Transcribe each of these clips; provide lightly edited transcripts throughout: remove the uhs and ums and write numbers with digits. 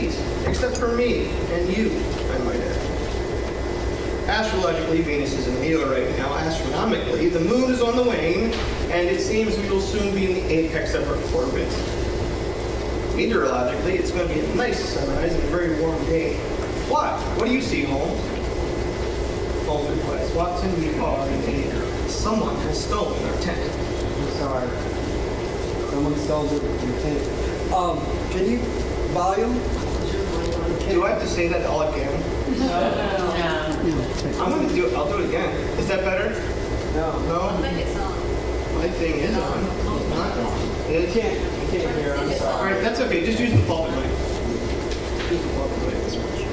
deities, except for me and you, I might add. Astrologically, Venus is in Leo right now. Astronomically, the moon is on the wane, and it seems we will soon be in the apex of our orbit. Meteorologically, it's going to be a nice sunrise and a very warm day. Why? What do you see, Holmes? Holmes replies, Watson, we are in danger. Someone has stolen our tent. I'm sorry. Someone stole the tent. Can you volume? Do I have to say that all again? No. I'm going to do it. I'll do it again. Is that better? No. No? I think it's on. My thing is on. It's not on. You can't hear. I'm All sorry. right, that's okay. Just use the pulpit mic. Use the pulpit mic. That's right.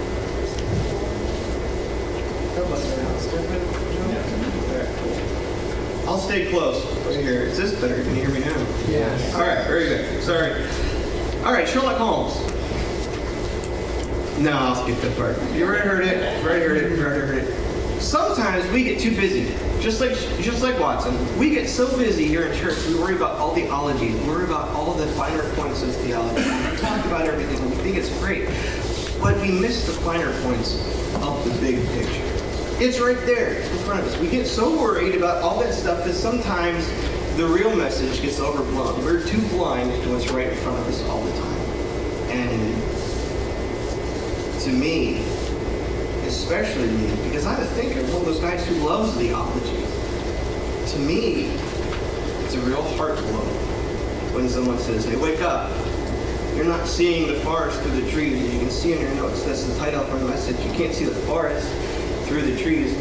How about that now? Is that better? No? All right, cool. I'll stay close right here. Is this better? Can you hear me now? Yes. All right, very good. Sorry. All right, Sherlock Holmes. No, I'll skip that part. You already heard it. Sometimes we get too busy, just like Watson. We get so busy here in church, we worry about all the ologies, we worry about all the finer points of theology. We talk about everything, and we think it's great, but we miss the finer points of the big picture. It's right there in front of us. We get so worried about all that stuff that sometimes the real message gets overblown. We're too blind to what's right in front of us all the time. And to me, especially me, because I'm a thinker, one of those guys who loves theology. To me, it's a real heart blow when someone says, hey, wake up. You're not seeing the forest through the trees. You can see in your notes, that's the title of my message. You can't see the forest through the trees.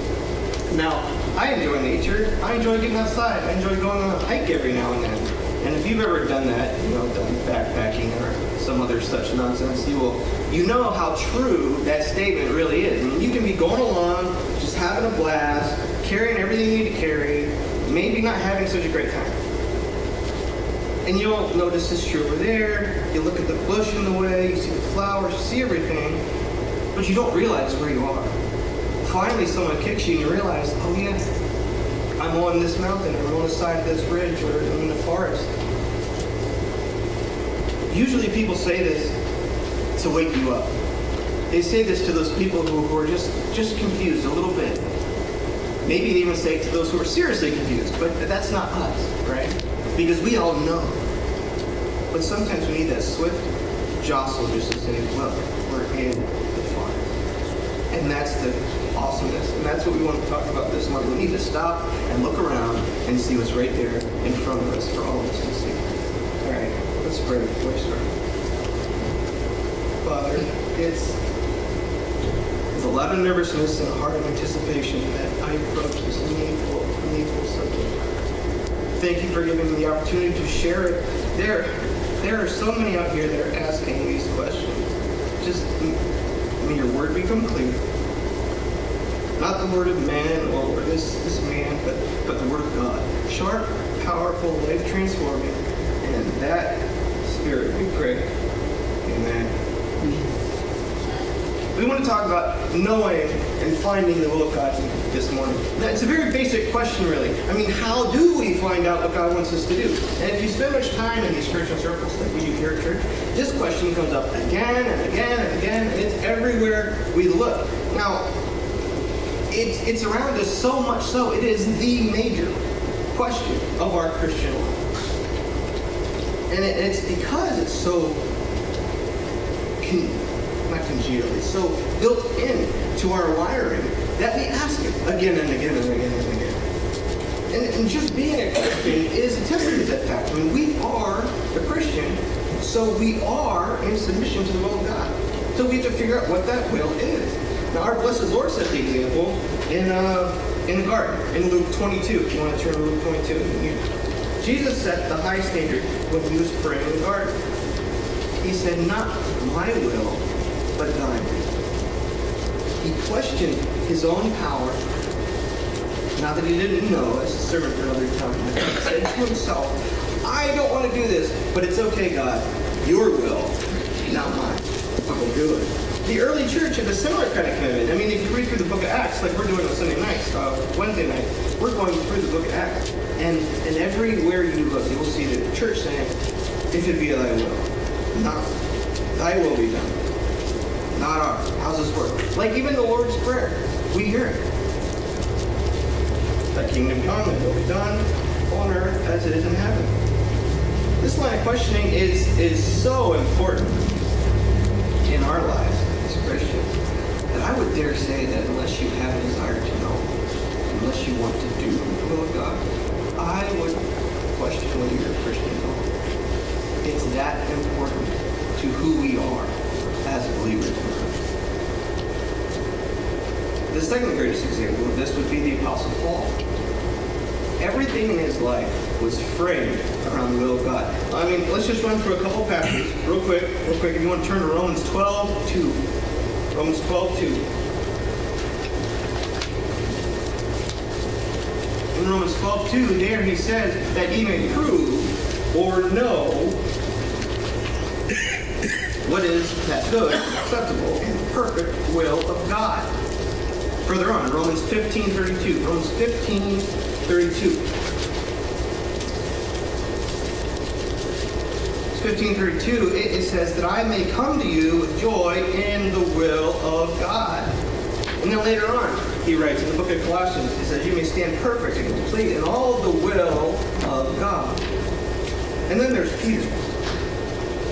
Now, I enjoy nature. I enjoy getting outside. I enjoy going on a hike every now and then. And if you've ever done that, done backpacking or some other such nonsense, you know how true that statement really is. I mean, you can be going along, just having a blast, carrying everything you need to carry, maybe not having such a great time. And you'll notice this tree over there, you look at the bush in the way, you see the flowers, you see everything, but you don't realize where you are. Finally, someone kicks you and you realize, oh yeah, I'm on this mountain, or I'm on the side of this ridge, or I'm in the forest. Usually people say this to wake you up. They say this to those people who are just confused a little bit. Maybe they even say it to those who are seriously confused, but that's not us, right? Because we all know. But sometimes we need that swift jostle just to say, look, we're in the forest. And that's the awesomeness. And that's what we want to talk about this month. We need to stop and look around and see what's right there in front of us for all of us to see. All right, let's pray before we start. Father, it's a lot of nervousness and a heart of anticipation that I approach this needful subject. Thank you for giving me the opportunity to share it. There are so many out here that are asking these questions. Just may your word become clear. Not the word of man or this man, but the word of God. Sharp, powerful, life-transforming. And that Spirit, we pray. Amen. We want to talk about knowing and finding the will of God this morning. Now, it's a very basic question, really. I mean, how do we find out what God wants us to do? And if you spend much time in these Christian circles like we do here at church, this question comes up again and again and again, and it's everywhere we look. Now, it's around us so much so, it is the major question of our Christian life. And it's because it's so not congealed, it's so built in to our wiring that we ask it again and again and again and again. And just being a Christian is a testament to that fact. I mean, we are a Christian, so we are in submission to the will of God. So we have to figure out what that will is. Now, our blessed Lord set the example in the garden, in Luke 22. If you want to turn to Luke 22. Jesus set the high standard when he was praying in the garden. He said, not my will, but thine. He questioned his own power. Not that he didn't know, as a servant for another time. He said to himself, I don't want to do this, but it's okay, God. Your will, not mine. I'll do it. The early church had a similar kind of commitment. I mean, if you read through the book of Acts, like we're doing on Sunday nights, Wednesday night, we're going through the book of Acts. And everywhere you look, you'll see the church saying, if it be thy will, not thy will be done. not ours. How's this work? Like even the Lord's Prayer, we hear it. Thy kingdom come, and will be done on earth as it is in heaven. This line of questioning is so important in our lives as Christians that I would dare say that unless you have a desire to know, unless you want to do the will of God, I would question whether you're a Christian at all. It's that important to who we are as believers. The second greatest example of this would be the Apostle Paul. Everything in his life was framed around the will of God. I mean, let's just run through a couple passages real quick. If you want to turn to Romans 12:2. Romans 12:2. In Romans 12:2, there he says that ye may prove or know what is that good, acceptable, and perfect will of God. Further on, Romans 15:32. Romans 15:32. 15:32, it says that I may come to you with joy in the will of God. And then later on, he writes in the book of Colossians, he says, you may stand perfect and complete in all the will of God. And then there's Peter.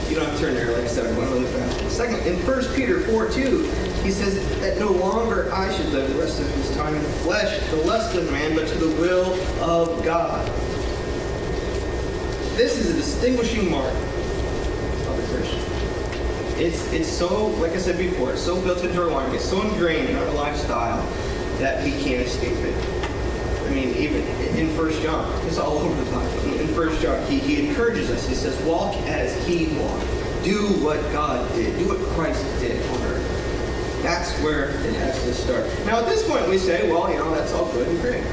You don't have to turn there, like I said, I'm going really fast. Second, in 1 Peter 4:2, he says that no longer I should live the rest of his time in the flesh, to the lust of man, but to the will of God. This is a distinguishing mark of a Christian. It's so, like I said before, it's so built into our life, it's so ingrained in our lifestyle that we can't escape it. I mean, even in 1 John, it's all over the Bible. In 1 John, he encourages us. He says, walk as he walked. Do what God did. Do what Christ did on earth. That's where it has to start. Now, at this point, we say, well, that's all good and great.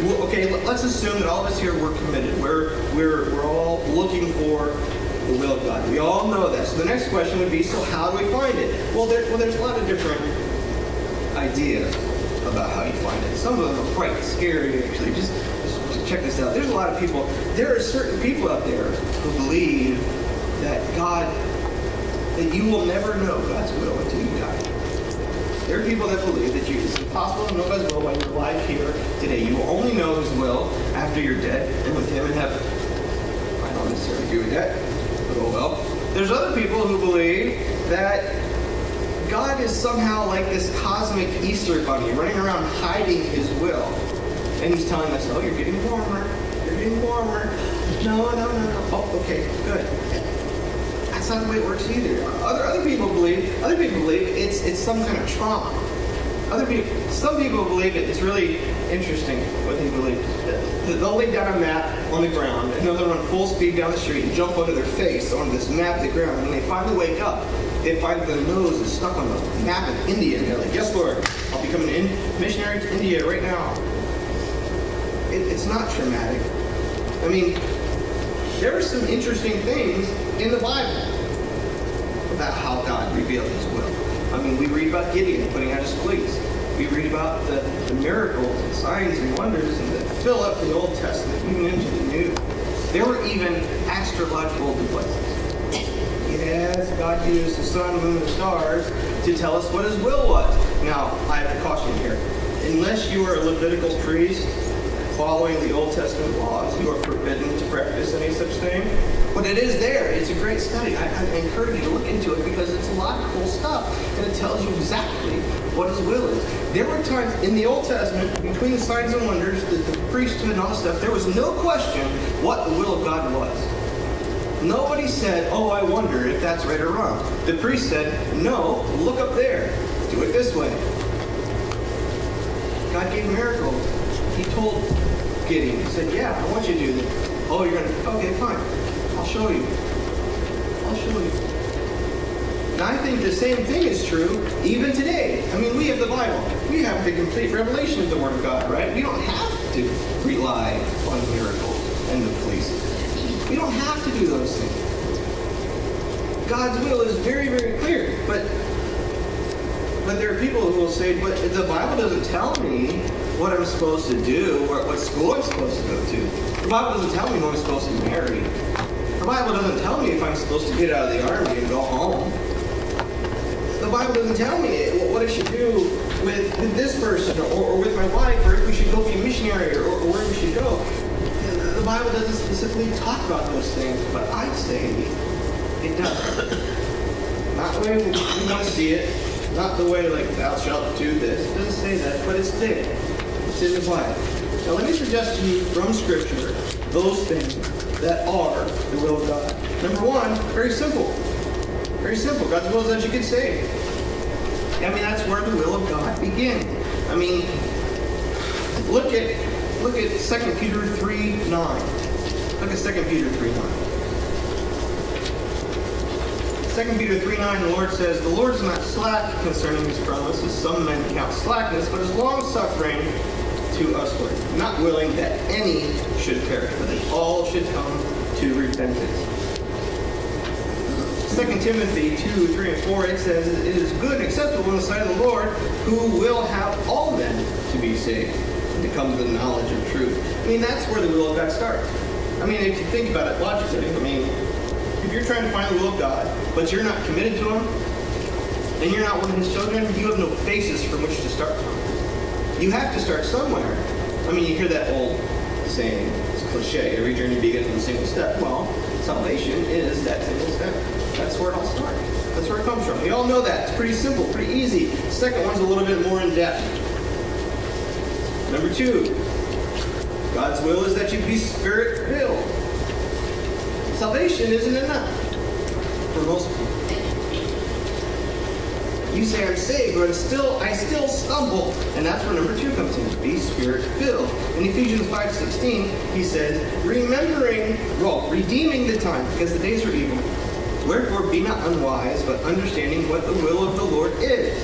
Well, okay, let's assume that all of us here, we're committed. We're all looking for the will of God. We all know that. So the next question would be, so how do we find it? Well, there's a lot of different ideas about how you find it. Some of them are quite scary, actually. Just check this out. There's a lot of people, there are certain people out there who believe that that you will never know God's will until you die. There are people that believe that it's impossible to know God's will while you're alive here today. You will only know His will after you're dead and with Him in heaven. I don't necessarily agree with that, but oh well. There's other people who believe that God is somehow like this cosmic Easter bunny running around hiding His will. And He's telling us, oh, you're getting warmer. You're getting warmer. No. Oh, okay, good. That's not the way it works either. Other people believe it's some kind of trauma. Some people believe it's really interesting what they believe. They'll lay down a map on the ground and they'll run full speed down the street and jump onto their face on this map of the ground. And when they finally wake up, they find their nose is stuck on the map of India. And they're like, yes, Lord, I'll become a missionary to India right now. It's not traumatic. I mean, there are some interesting things in the Bible about how God revealed His will. I mean, we read about Gideon putting out his fleece. We read about the miracles and signs and wonders that fill up the Old Testament, even into the New. There were even astrological devices. Yes, God used the sun, moon, and stars to tell us what His will was. Now, I have a caution here. Unless you are a Levitical priest following the Old Testament laws, you are forbidden to practice any such thing. But it is there. It's a great study. I encourage you to look into it because it's a lot of cool stuff. And it tells you exactly what His will is. There were times in the Old Testament, between the signs and wonders, the priesthood and all this stuff, there was no question what the will of God was. Nobody said, oh, I wonder if that's right or wrong. The priest said, no, look up there. Do it this way. God gave miracles. He told Gideon, he said, yeah, I want you to do this. Oh, you're going to, okay, fine. I'll show you. And I think the same thing is true even today. I mean, we have the Bible. We have the complete revelation of the Word of God, right? We don't have to rely on miracles and the fleeces. We don't have to do those things. God's will is very, very clear. But there are people who will say, but the Bible doesn't tell me what I'm supposed to do or what school I'm supposed to go to. The Bible doesn't tell me who I'm supposed to marry. The Bible doesn't tell me if I'm supposed to get out of the army and go home. Bible doesn't tell me what I should do with this person or with my wife, or if we should go be a missionary or where we should go. The Bible doesn't specifically talk about those things, but I say it does. Not the way we want to see it, not the way like thou shalt do this. It doesn't say that, but it's there. It's in the Bible. Now let me suggest to you from Scripture those things that are the will of God. Number one, very simple. Very simple. God's will is that you get saved. I mean, that's where the will of God begins. I mean, look at 2 Peter 3:9. Look at 2 Peter 3:9. 2 Peter 3:9, the Lord says, "The Lord is not slack concerning his promise, as some men count slackness, but is long-suffering to usward, not willing that any should perish, but that all should come to repentance." 2 Timothy 2:3 and 4, it says, "It is good and acceptable in the sight of the Lord, who will have all men to be saved, and to come to the knowledge of truth." I mean, that's where the will of God starts. I mean, if you think about it logically, I mean, if you're trying to find the will of God, but you're not committed to Him, and you're not one of His children, you have no basis from which to start from. You have to start somewhere. I mean, you hear that old saying, it's cliche, every journey begins with a single step. Well, salvation is that single step. That's where it all starts. That's where it comes from. We all know that. It's pretty simple, pretty easy. The second one's a little bit more in depth. Number two, God's will is that you be Spirit-filled. Salvation isn't enough for most people. You say I'm saved, but I still stumble. And that's where number two comes in. Be Spirit-filled. In Ephesians 5:16, he says, redeeming the time, because the days are evil. Wherefore be not unwise, but understanding what the will of the Lord is.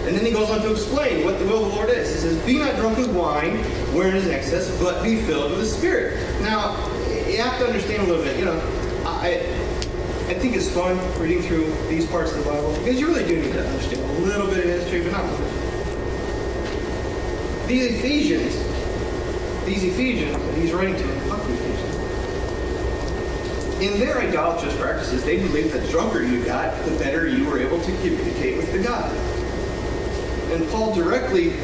And then he goes on to explain what the will of the Lord is. He says, be not drunk with wine, wherein is excess, but be filled with the Spirit. Now, you have to understand a little bit. You know, I think it's fun reading through these parts of the Bible, because you really do need to understand a little bit of history, but not much. These Ephesians that he's writing to, fuck the Ephesians. In their idolatrous practices, they believed that the drunker you got, the better you were able to communicate with the God. And Paul directly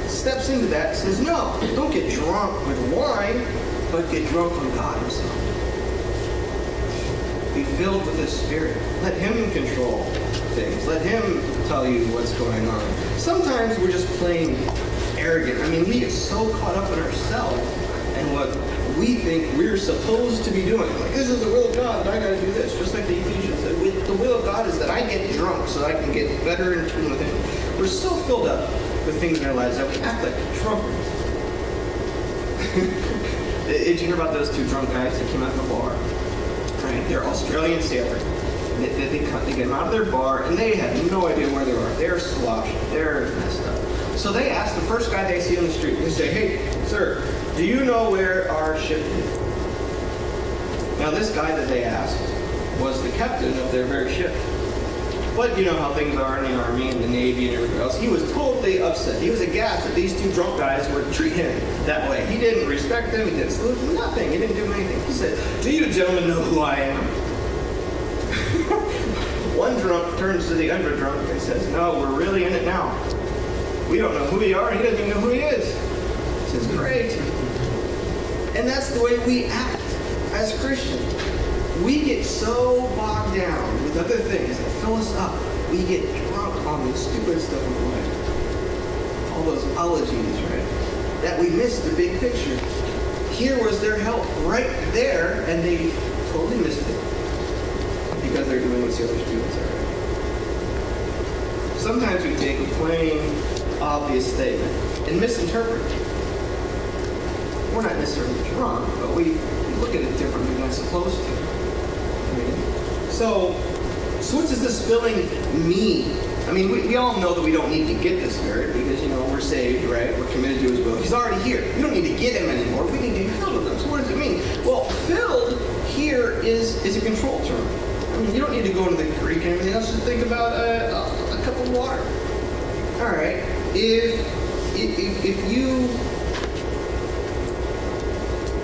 steps into that and says, no, don't get drunk with wine, but get drunk on God Himself. Be filled with His Spirit. Let Him control things. Let Him tell you what's going on. Sometimes we're just plain arrogant. I mean, we get so caught up in ourselves and what we think we're supposed to be doing. Like, this is the will of God, and I got to do this. Just like the Ephesians said, the will of God is that I get drunk so that I can get better in tune with Him. We're so filled up with things in our lives that we act like drunkards. Did you hear about those two drunk guys that came out of the bar? Right? They're Australian sailors. They get them out of their bar, and they have no idea where they are. They're sloshed. They're messed up. So they ask the first guy they see on the street. They say, hey, sir, do you know where our ship is? Now, this guy that they asked was the captain of their very ship. But you know how things are in the Army and the Navy and everything else. He was totally upset. He was aghast that these two drunk guys would treat him that way. He didn't respect them. He didn't salute them. Nothing. He didn't do anything. He said, do you gentlemen know who I am? One drunk turns to the other drunk and says, no, we're really in it now. We don't know who we are. He doesn't even know who he is. He says, great. And that's the way we act as Christians. We get so bogged down with other things that fill us up. We get drunk on the stupid stuff of life. All those ologies, right? That we miss the big picture. Here was their help right there, and they totally missed it. Because they're doing what the other students are. Sometimes we take a plain, obvious statement and misinterpret it. We're not necessarily drunk, but we look at it differently than we're supposed to. So what does this filling mean? I mean, we all know that we don't need to get the Spirit because, you know, we're saved, right? We're committed to His will. He's already here. We don't need to get Him anymore. We need to be filled with Him. So what does it mean? Well, filled here is a control term. I mean, you don't need to go into the Greek and everything else. Just think about a cup of water. All right. If you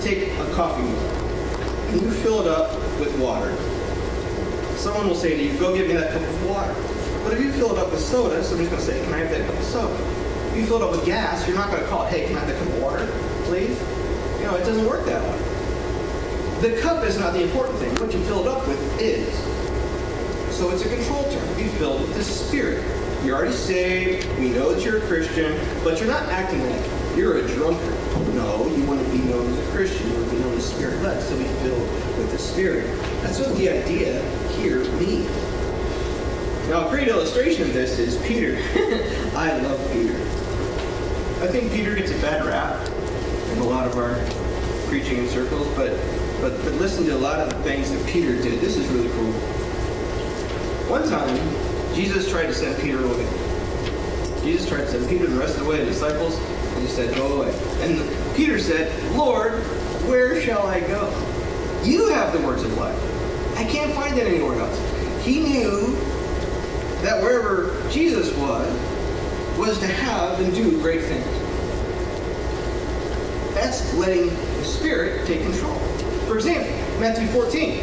take a coffee mug and you fill it up with water, Someone will say to you, go get me that cup of water. But if you fill it up with soda, somebody's going to say, can I have that cup of soda? If you fill it up with gas, you're not going to call it, hey, can I have that cup of water, please? You know, it doesn't work that way. The cup is not the important thing. What you fill it up with is. So it's a control term. Be filled with the Spirit. You're already saved. We know that you're a Christian, but you're not acting like you're a drunkard. No, you want to be known as a Christian. You want to be known as Spirit-led, so be filled with the Spirit. That's what the idea here means. Now, a great illustration of this is Peter. I love Peter. I think Peter gets a bad rap in a lot of our preaching in circles, but listen to a lot of the things that Peter did. This is really cool. One time, Jesus tried to send Peter away. Jesus tried to send Peter and the rest of the way, the disciples, and he said, go away. And Peter said, Lord, where shall I go? You have the words of life. I can't find it anywhere else. He knew that wherever Jesus was to have and do great things. That's letting the Spirit take control. For example, Matthew 14.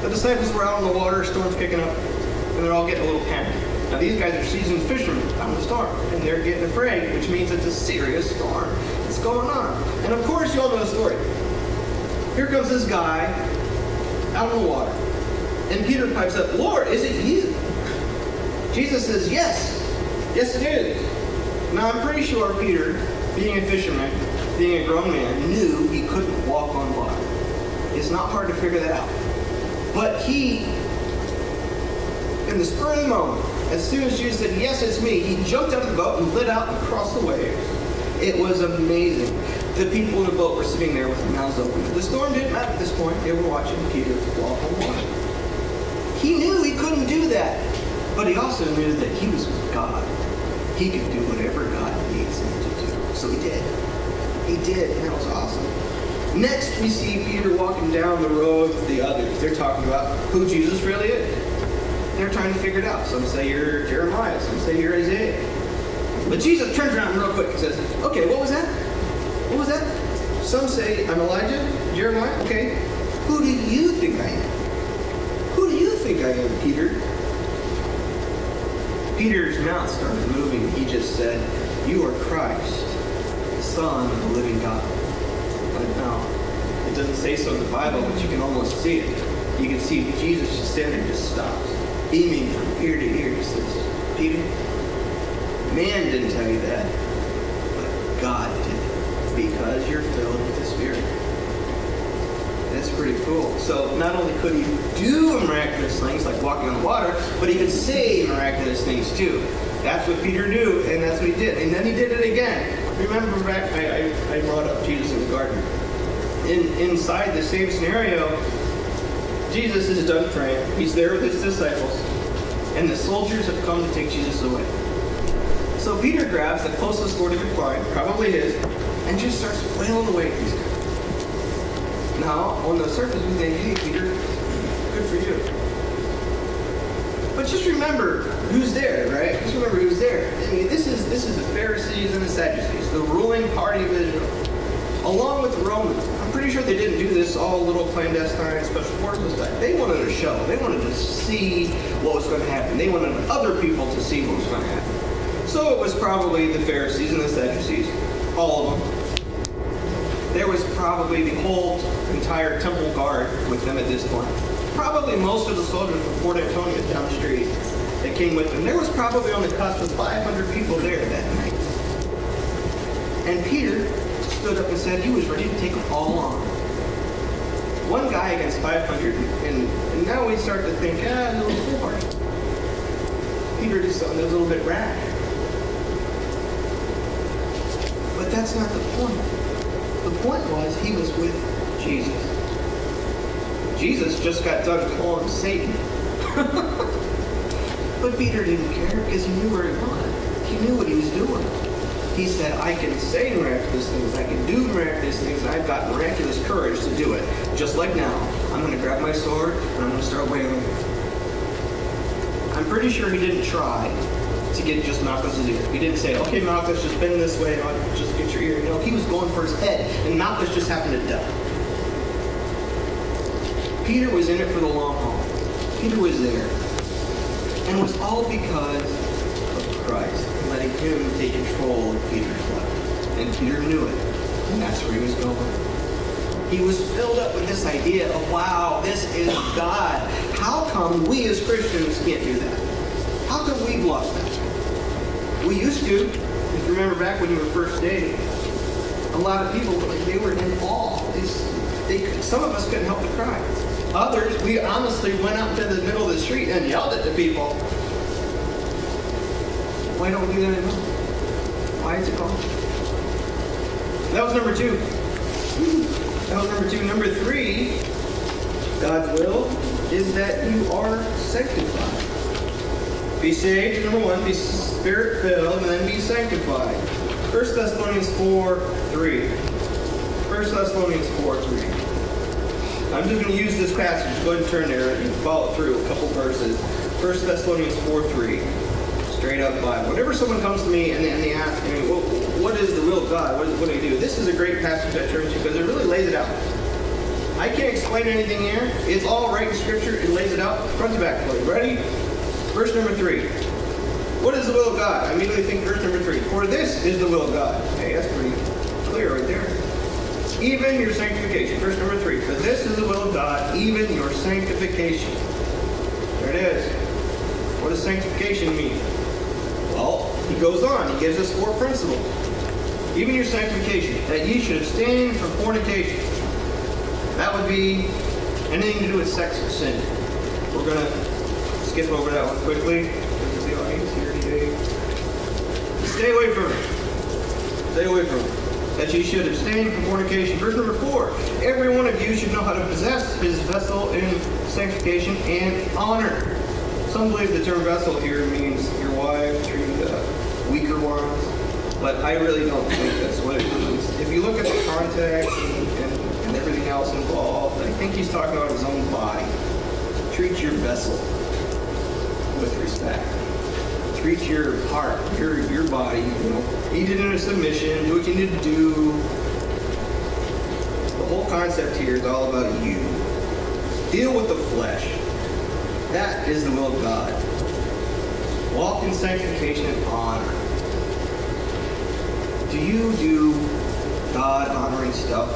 The disciples were out on the water, storm's kicking up, and they're all getting a little panicked. Now these guys are seasoned fishermen out in the storm, and they're getting afraid, which means it's a serious storm. What's going on? And of course you all know the story. Here comes this guy out on the water. And Peter pipes up, Lord, is it you? Jesus says, yes. Yes, it is. Now I'm pretty sure Peter, being a fisherman, being a grown man, knew he couldn't walk on water. It's not hard to figure that out. But he, in the spur of the moment, as soon as Jesus said, yes, it's me, he jumped out of the boat and lit out and crossed the waves. It was amazing. The people in the boat were sitting there with their mouths open. The storm didn't matter at this point. They were watching Peter walk on water. He knew he couldn't do that. But he also knew that he was with God. He could do whatever God needs him to do. So he did. He did, and that was awesome. Next, we see Peter walking down the road with the others. They're talking about who Jesus really is. They're trying to figure it out. Some say you're Jeremiah. Some say you're Isaiah. But Jesus turns around real quick and says, okay, what was that? What was that? Some say I'm Elijah, Jeremiah. Okay, who do you think I am? Who do you think I am, Peter? Peter's mouth started moving. He just said, you are Christ, the Son of the living God. But no, it doesn't say so in the Bible, but you can almost see it. You can see Jesus just standing there, just stops, beaming from ear to ear. He says, Peter, man didn't tell you that, but God did, because you're filled with the Spirit. That's pretty cool. So not only could he do miraculous things like walking on the water, but he could say miraculous things too. That's what Peter knew, and that's what he did. And then he did it again. Remember back, I brought up Jesus in the garden. Inside the same scenario, Jesus is done praying. He's there with his disciples, and the soldiers have come to take Jesus away. So Peter grabs the closest sword he could find, probably his, and just starts wailing away at these guys. Now, on the surface, we think, hey, Peter, good for you. But just remember who's there, right? Just remember who's there. I mean, this is the Pharisees and the Sadducees, the ruling party of Israel, along with the Romans. I'm pretty sure they didn't do this all a little clandestine special forces type. They wanted a show. They wanted to see what was going to happen. They wanted other people to see what was going to happen. So it was probably the Pharisees and the Sadducees, all of them. There was probably the whole entire temple guard with them at this point. Probably most of the soldiers from Fort Antonia down the street that came with them. There was probably on the cusp of 500 people there that night. And Peter stood up and said he was ready to take them all on. One guy against 500, and now we start to think, a little foolhardy. Peter did something that was a little bit rash. But that's not the point. The point was he was with Jesus. Jesus just got done calling him Satan. But Peter didn't care because he knew where he was. He knew what he was doing. He said, I can say miraculous things, I can do miraculous things, and I've got miraculous courage to do it. Just like now, I'm going to grab my sword and I'm going to start wailing. I'm pretty sure he didn't try to get just Malchus's ear. He didn't say, okay, Malchus, just bend this way and I'll just get your ear. No, he was going for his head, and Malchus just happened to die. Peter was in it for the long haul. Peter was there. And it was all because of Christ, letting him take control of Peter's life. And Peter knew it. And that's where he was going. He was filled up with this idea of, wow, this is God. How come we as Christians can't do that? How come we've lost that? We used to. If you remember back when you were first dating, a lot of people, they were in awe. Some of us couldn't help but cry. Others, we honestly went out into the middle of the street and yelled at the people. Why don't we do that anymore? Why is it gone? That was number 2. That was number 2. Number 3, God's will is that you are sanctified. Be saved, number 1, be Spirit-filled, and then be sanctified. 1 Thessalonians 4:3. 1 Thessalonians 4:3. I'm just going to use this passage. Go ahead and turn there and follow through a couple verses. 1 Thessalonians 4:3. Straight up Bible. Whenever someone comes to me and they ask me, well, what is the will of God? What do you do? This is a great passage I turn to because it really lays it out. I can't explain anything here. It's all right in Scripture. It lays it out front to back for you. Ready? Verse number 3. What is the will of God? I immediately think verse number 3. For this is the will of God. Hey, that's pretty clear right there. Even your sanctification. Verse number 3. For this is the will of God, even your sanctification. There it is. What does sanctification mean? Well, he goes on. He gives us 4 principles. Even your sanctification, that ye should abstain from fornication. That would be anything to do with sex or sin. We're going to skip over that one quickly. There's the audience here today. Stay away from it. Stay away from it. That ye should abstain from fornication. Verse number 4. Every one of you should know how to possess his vessel in sanctification and honor. Some believe the term vessel here means your wife, your weaker ones. But I really don't think that's what it means. If you look at the context and everything else involved, I think he's talking about his own body. Treat your vessel with respect. Treat your heart, your body, eat it in a submission, do what you need to do. The whole concept here is all about you. Deal with the flesh. That is the will of God. Walk in sanctification and honor. Do you do God-honoring stuff?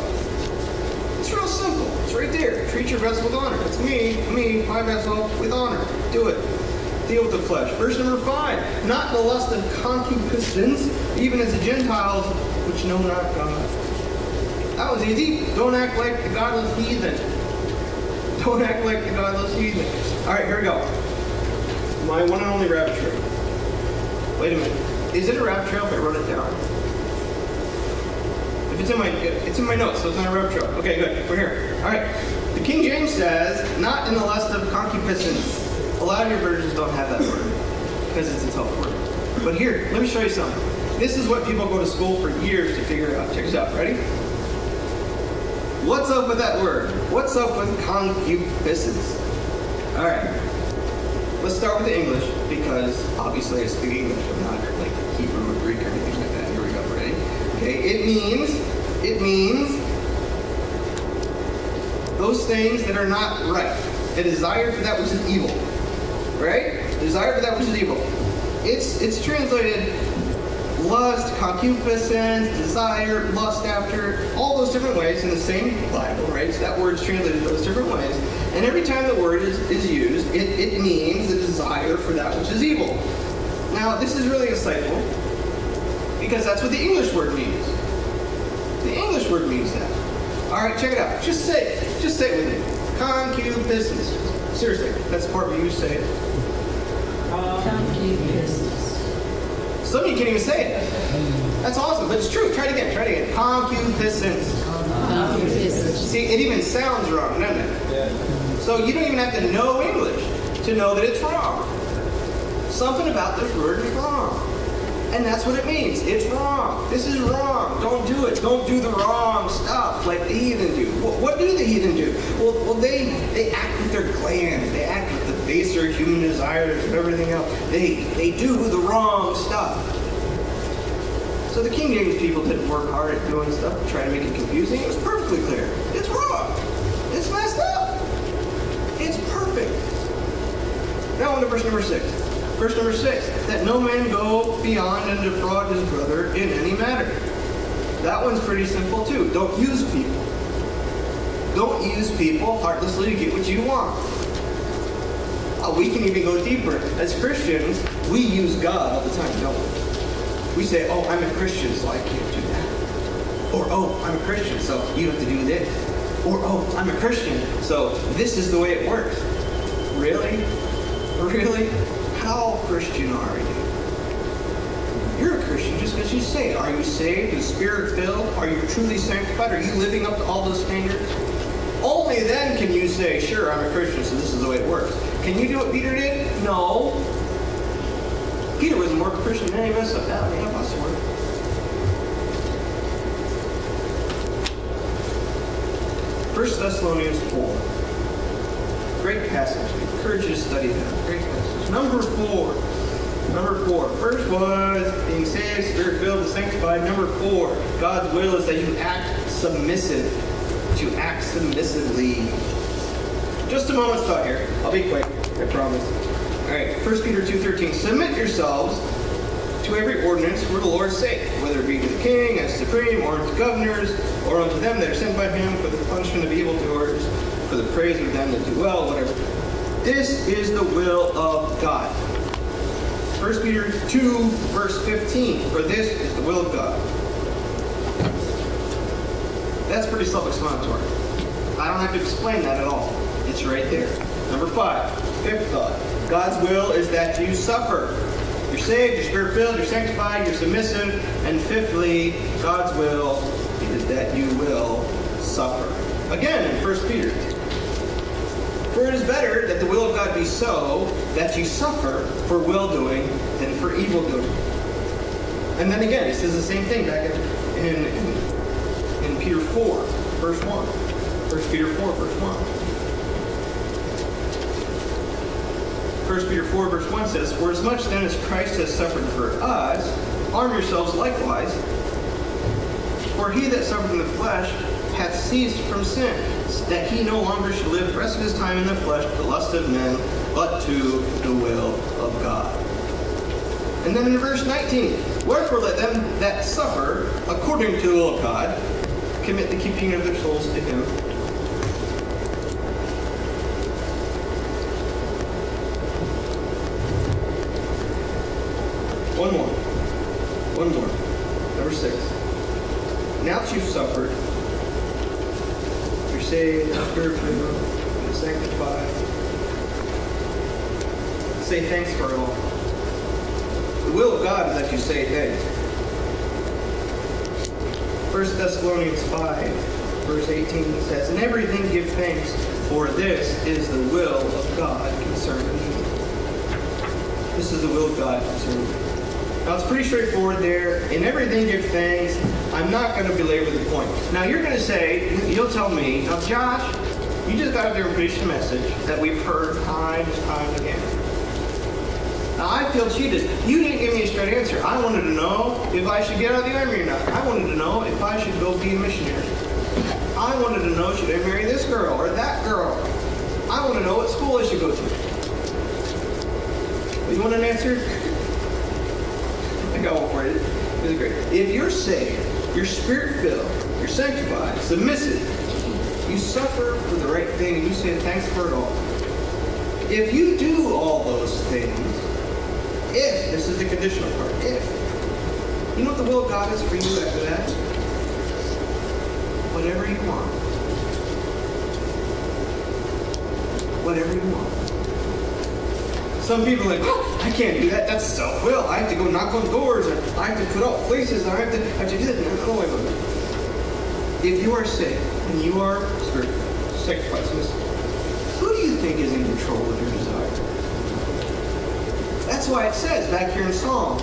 It's real simple. It's right there. Treat your vessel with honor. It's me, my vessel with honor. Do it. Deal with the flesh. Verse number 5. Not in the lust of concupiscence, even as the Gentiles which know not God. That was easy. Don't act like the godless heathen. Don't act like the godless heathen. All right, here we go. My one and only rabbit trail. Wait a minute. Is it a rabbit trail if I wrote it down? If it's in my notes, so it's not a rabbit trail. Okay, good. We're here. All right. The King James says, not in the lust of concupiscence. A lot of your versions don't have that word because it's a tough word. But here, let me show you something. This is what people go to school for years to figure out. Check this out. Ready? What's up with that word? What's up with concupiscence? All right. Let's start with the English because obviously I speak English. I'm not like Hebrew or Greek or anything like that. Here we go. Ready? Okay. It means those things that are not right. A desire for that which is evil. Right? Desire for that which is evil. It's translated lust, concupiscence, desire, lust after, all those different ways in the same Bible, right? So that word's translated those different ways. And every time the word is used, it means the desire for that which is evil. Now, this is really insightful because that's what the English word means. The English word means that. All right, check it out. Just say it. Just say it with me. Concupiscence. Seriously, that's the part where you say it. Concupiscence. Some of you can't even say it. That's awesome, but it's true. Try it again. Concupiscence. See, it even sounds wrong, doesn't it? Yeah. So you don't even have to know English to know that it's wrong. Something about this word is wrong. And that's what it means. It's wrong. This is wrong. Don't do it. Don't do the wrong stuff like the heathen do. What do the heathen do? Well, they act with their glands. They act with the baser human desires and everything else. They do the wrong stuff. So the King James people didn't work hard at doing stuff to try to make it confusing. It was perfectly clear. It's wrong. It's messed up. It's perfect. Now on to verse number 6. Verse number 6, that no man go beyond and defraud his brother in any matter. That one's pretty simple too. Don't use people. Don't use people heartlessly to get what you want. We can even go deeper. As Christians, we use God all the time, don't we? We say, oh, I'm a Christian, so I can't do that. Or, oh, I'm a Christian, so you have to do this. Or, oh, I'm a Christian, so this is the way it works. Really? Really? How Christian are you? You're a Christian just because you say it. Are you saved? Is Spirit-filled? Are you truly sanctified? Are you living up to all those standards? Only then can you say, sure, I'm a Christian, so this is the way it works. Can you do what Peter did? No. Peter was more of a Christian than any of us. Any of us were. 1 Thessalonians 4. Great passage. I encourage you to study that. Great passage. Number 4. First was being saved, Spirit-filled, and sanctified. Number 4, God's will is that you act submissive. To act submissively. Just a moment's thought here. I'll be quick. I promise. All right. 1 Peter 2:13. Submit yourselves to every ordinance for the Lord's sake, whether it be to the king as supreme, or unto governors, or unto them that are sent by him for the punishment of evildoers, for the praise of them that do well, whatever. This is the will of God. 1 Peter 2, verse 15. For this is the will of God. That's pretty self-explanatory. I don't have to explain that at all. It's right there. Number 5, fifth thought. God's will is that you suffer. You're saved, you're Spirit-filled, you're sanctified, you're submissive. And fifthly, God's will is that you will suffer. Again, in 1 Peter. For it is better that the will of God be so, that you suffer for well-doing than for evil-doing. And then again, it says the same thing back in Peter 4, verse 1. 1 Peter 4, verse 1. 1 Peter 4, verse 1 says, for as much then as Christ has suffered for us, arm yourselves likewise. For he that suffered in the flesh hath ceased from sin, that he no longer should live the rest of his time in the flesh to the lust of men, but to the will of God. And then in verse 19, wherefore let them that suffer according to the will of God commit the keeping of their souls to him. One more. Number 6. Now that you've suffered, you're saved, Spirit-filled, you're sanctified. Say thanks for it all. The will of God is that you say thanks. 1 Thessalonians 5, verse 18 says, in everything give thanks, for this is the will of God concerning you. This is the will of God concerning you. Now, it's pretty straightforward there. In everything, give thanks. I'm not going to belabor the point. Now, you're going to say, you'll tell me, now, Josh, you just got up there and preached a message that we've heard time and time again. Now, I feel cheated. You didn't give me a straight answer. I wanted to know if I should get out of the army or not. I wanted to know if I should go be a missionary. I wanted to know, should I marry this girl or that girl? I want to know what school I should go to. You want an answer? I got one for you. This is great. If you're saved, you're Spirit-filled, you're sanctified, submissive, you suffer for the right thing, and you say thanks for it all. If you do all those things, if, this is the conditional part, if, you know what the will of God is for you after that? Whatever you want. Whatever you want. Some people are like, oh, I can't do that. That's self-will. I have to go knock on doors, and I have to put out places, and I have to do this. No, wait a minute. If you are saved and you are sanctified, who do you think is in control of your desire? That's why it says back here in Psalm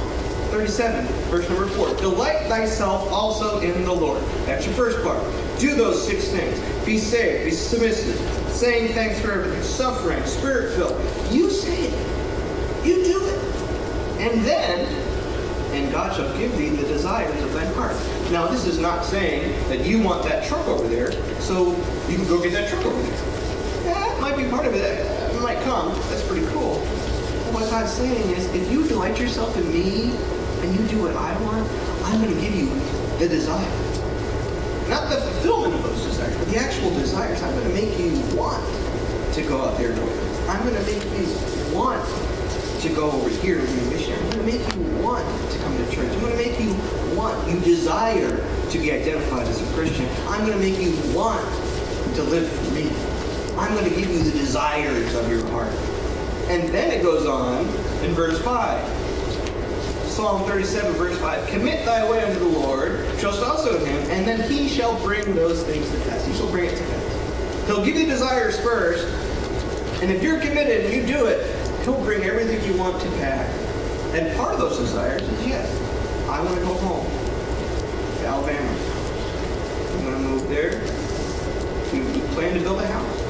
37, verse number 4, delight thyself also in the Lord. That's your first part. Do those 6 things. Be saved, be submissive, saying thanks for everything, suffering, Spirit-filled. You say it. You do it. And then, and God shall give thee the desires of thy heart. Now, this is not saying that you want that truck over there, so you can go get that truck over there. That might be part of it. It might come. That's pretty cool. God's saying is, if you delight yourself in me and you do what I want, I'm going to give you the desire. Not the fulfillment of those desires, but the actual desires. I'm going to make you want to go out there and do it. I'm going to make you want to go over here and be a missionary. I'm going to make you want to come to church. I'm going to make you want, you desire to be identified as a Christian. I'm going to make you want to live for me. I'm going to give you the desires of your heart. And then it goes on in verse 5. Psalm 37, verse 5. Commit thy way unto the Lord, trust also in him, and then he shall bring those things to pass. He shall bring it to pass. He'll give you desires first, and if you're committed and you do it, he'll bring everything you want to pass. And part of those desires is, yes, I want to go home to Alabama. I'm going to move there. We plan to build a house.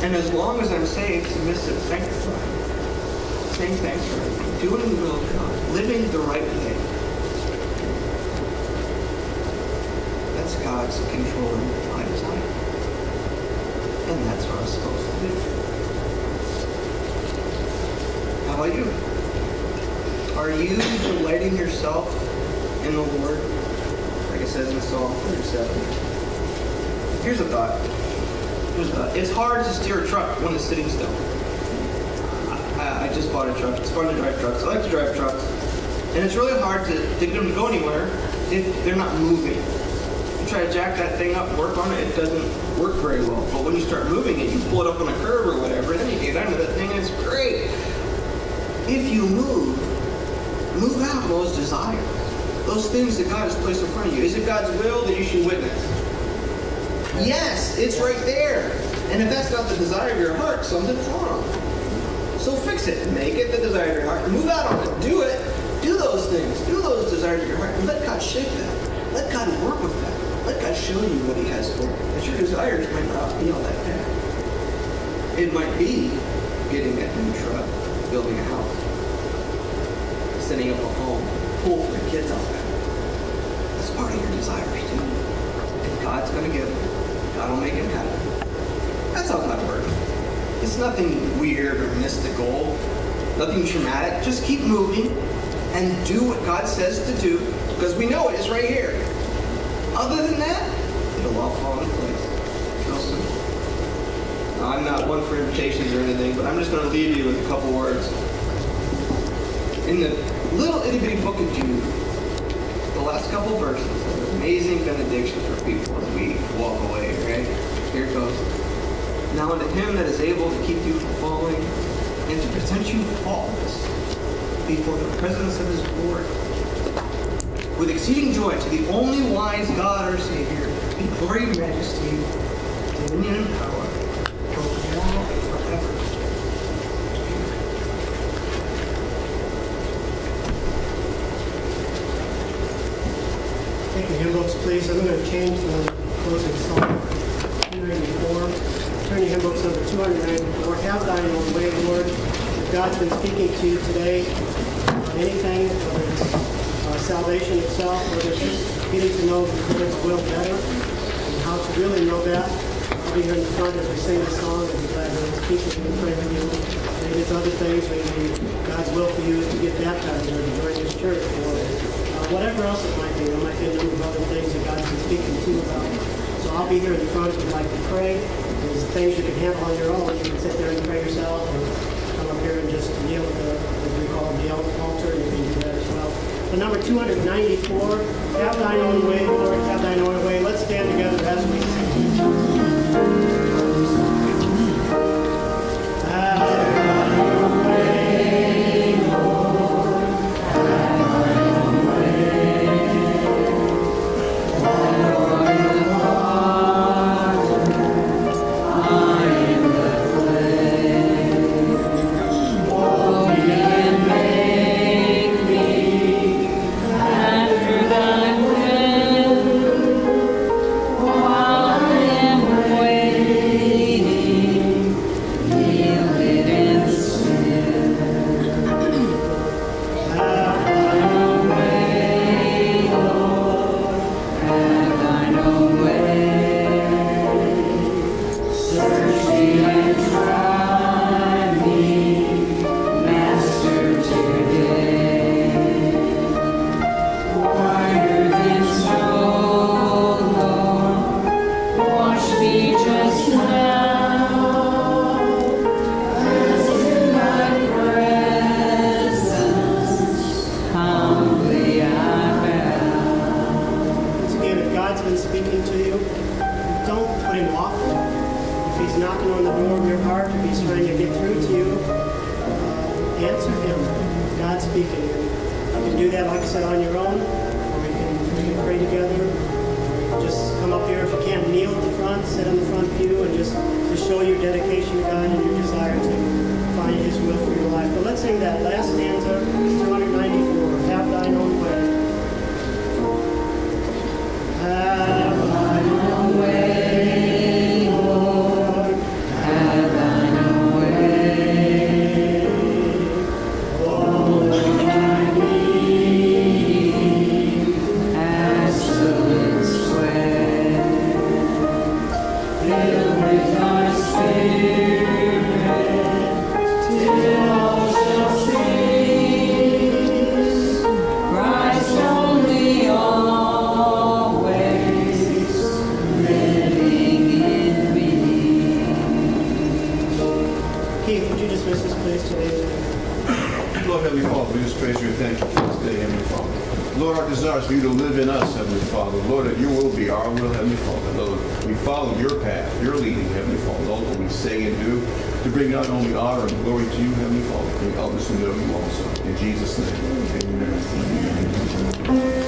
And as long as I'm saved, submissive, sanctified, saying thanks for everything, doing the will of God, living the right way, that's God's controlling my desire. And that's what I'm supposed to do. How about you? Are you delighting yourself in the Lord? Like it says in Psalm 37. Here's a thought. It's hard to steer a truck when it's sitting still. I just bought a truck. It's fun to drive trucks. I like to drive trucks. And it's really hard to get them to go anywhere if they're not moving. You try to jack that thing up and work on it, it doesn't work very well. But when you start moving it, you pull it up on a curve or whatever, and then you get under that thing and it's great. If you move out those desires, those things that God has placed in front of you. Is it God's will that you should witness? Yes, it's right there. And if that's not the desire of your heart, something's wrong. So fix it. Make it the desire of your heart. Move out on it. Do it. Do those things. Do those desires of your heart. And let God shape that. Let God work with that. Let God show you what he has for you. But your desires might not be on that path. It might be getting that new truck, building a house, setting up a home, pool for the kids out there. That's part of your desires too. And God's going to give it. God will make it happen. That's how God works. It's nothing weird or mystical, nothing traumatic. Just keep moving and do what God says to do, because we know it is right here. Other than that, it'll all fall into place. Real simple. Now, I'm not one for invitations or anything, but I'm just going to leave you with a couple words. In the little itty bitty book of Jude, the last couple verses, an amazing benediction for people as we walk away, right? Here it goes. Now unto him that is able to keep you from falling and to present you faultless before the presence of his glory, with exceeding joy, to the only wise God our Savior, be glory and majesty, dominion and power, both now and forever. Take your hymn books, please. I'm going to change the closing song. 294. Turn your hymn books number 294. Have thine own way, Lord. If God's been speaking to you today on anything, whether it's salvation itself, whether it's just getting to know the Lord's will better, and how to really know that, I'll be here in the front as we sing the song, and be glad to speak with you and pray with you. Maybe it's other things. Maybe God's will for you is to get baptized or to join this church, or whatever else it might be. There might be a number of other things that God's been speaking to you about. So I'll be here in the front if you'd like to pray. There's things you can handle on your own. You can sit there and pray yourself, or come up here and just kneel at the, as we call it, the altar, and you can do that as well. The number 294, have thine own way, Lord, have thine own way. Let's stand together as we sing. Have thine own way, Lord, have thine own way. I am answer him. God speaking. You can do that, like I said, on your own, or we can pray together. Just come up here if you can't kneel at the front, sit in the front pew, and just show your dedication to God and your desire to find His will for your life. But let's sing that last stanza, 294. Have thine own way. Have thine own way, Lord. Have thine own way. All that I need, absolute sweat. Fill with thy Spirit, till all shall cease. Christ only always living in me. Keith, would you dismiss this place today? Lord, Heavenly Father, we just praise you and thank you for this day, Heavenly Father. Lord, our desire is for you to live in us, Heavenly Father. Lord, that your will be our will, Heavenly Father. Lord, we follow your path, your leading, Heavenly Father. Lord, what we say and do to bring not only honor and glory to you, Heavenly Father, bring others to know you also. In Jesus' name, amen.